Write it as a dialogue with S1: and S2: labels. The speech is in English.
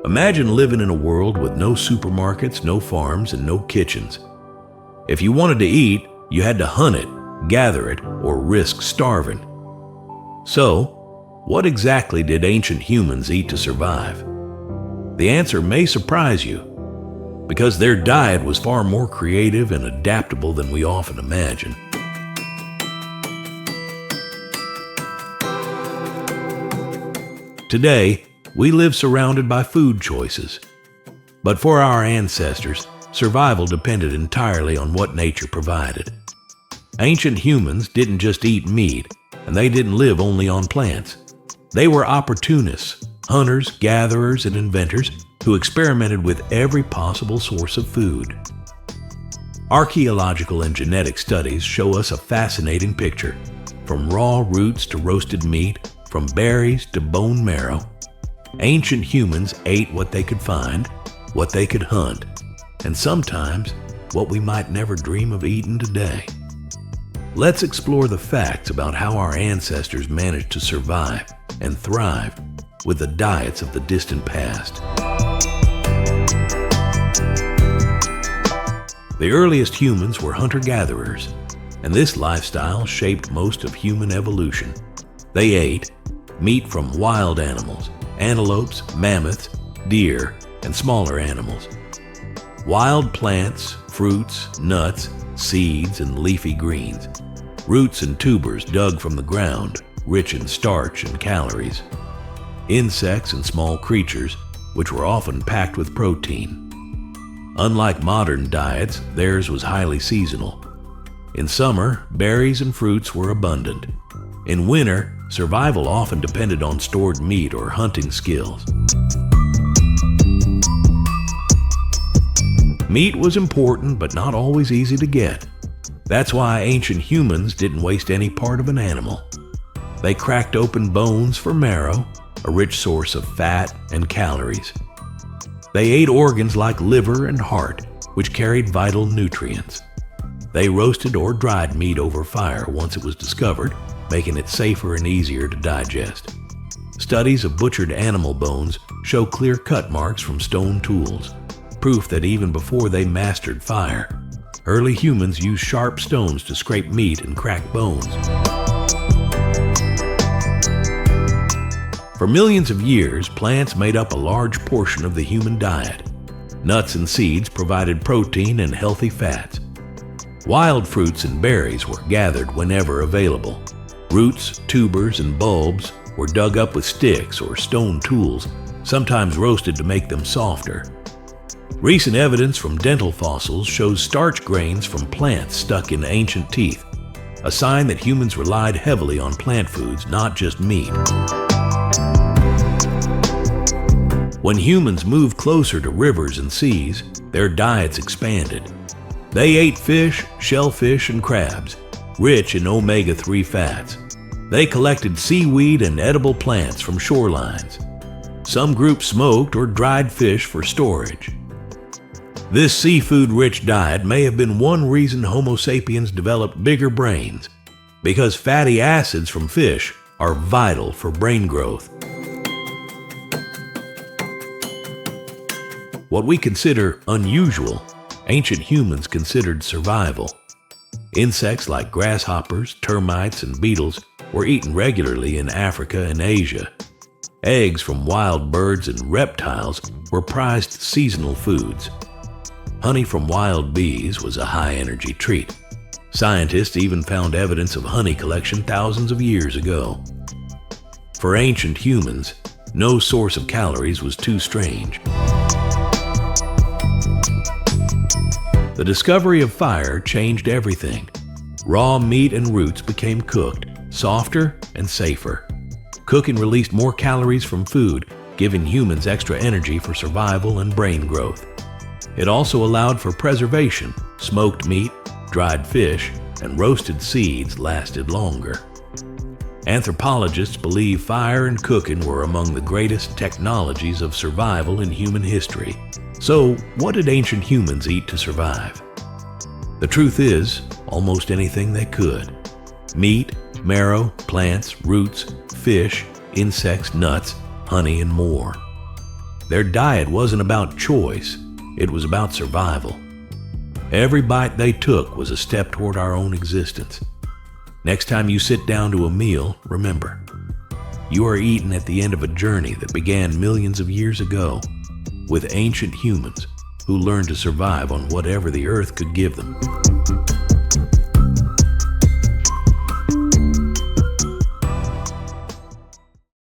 S1: Imagine living in a world with no supermarkets, no farms, and no kitchens. If you wanted to eat, you had to hunt it, gather it, or risk starving. So, what exactly did ancient humans eat to survive? The answer may surprise you, because their diet was far more creative and adaptable than we often imagine. Today, we live surrounded by food choices. But for our ancestors, survival depended entirely on what nature provided. Ancient humans didn't just eat meat, and they didn't live only on plants. They were opportunists, hunters, gatherers, and inventors who experimented with every possible source of food. Archaeological and genetic studies show us a fascinating picture. From raw roots to roasted meat, from berries to bone marrow, ancient humans ate what they could find, what they could hunt, and sometimes what we might never dream of eating today. Let's explore the facts about how our ancestors managed to survive and thrive with the diets of the distant past. The earliest humans were hunter-gatherers, and this lifestyle shaped most of human evolution. They ate meat from wild animals, antelopes, mammoths, deer, and smaller animals. Wild plants, fruits, nuts, seeds, and leafy greens. Roots and tubers dug from the ground, rich in starch and calories. Insects and small creatures, which were often packed with protein. Unlike modern diets, theirs was highly seasonal. In summer, berries and fruits were abundant. In winter, survival often depended on stored meat or hunting skills. Meat was important, but not always easy to get. That's why ancient humans didn't waste any part of an animal. They cracked open bones for marrow, a rich source of fat and calories. They ate organs like liver and heart, which carried vital nutrients. They roasted or dried meat over fire once it was discovered, making it safer and easier to digest. Studies of butchered animal bones show clear cut marks from stone tools, proof that even before they mastered fire, early humans used sharp stones to scrape meat and crack bones. For millions of years, plants made up a large portion of the human diet. Nuts and seeds provided protein and healthy fats. Wild fruits and berries were gathered whenever available. Roots, tubers, and bulbs were dug up with sticks or stone tools, sometimes roasted to make them softer. Recent evidence from dental fossils shows starch grains from plants stuck in ancient teeth, a sign that humans relied heavily on plant foods, not just meat. When humans moved closer to rivers and seas, their diets expanded. They ate fish, shellfish, and crabs, rich in omega-3 fats. They collected seaweed and edible plants from shorelines. Some groups smoked or dried fish for storage. This seafood-rich diet may have been one reason Homo sapiens developed bigger brains, because fatty acids from fish are vital for brain growth. What we consider unusual, ancient humans considered survival. Insects like grasshoppers, termites, and beetles were eaten regularly in Africa and Asia. Eggs from wild birds and reptiles were prized seasonal foods. Honey from wild bees was a high-energy treat. Scientists even found evidence of honey collection thousands of years ago. For ancient humans, no source of calories was too strange. The discovery of fire changed everything. Raw meat and roots became cooked, softer and safer. Cooking released more calories from food, giving humans extra energy for survival and brain growth. It also allowed for preservation. Smoked meat, dried fish, and roasted seeds lasted longer. Anthropologists believe fire and cooking were among the greatest technologies of survival in human history. So, what did ancient humans eat to survive? The truth is, almost anything they could. Meat, marrow, plants, roots, fish, insects, nuts, honey, and more. Their diet wasn't about choice, it was about survival. Every bite they took was a step toward our own existence. Next time you sit down to a meal, remember, you are eating at the end of a journey that began millions of years ago with ancient humans who learned to survive on whatever the earth could give them.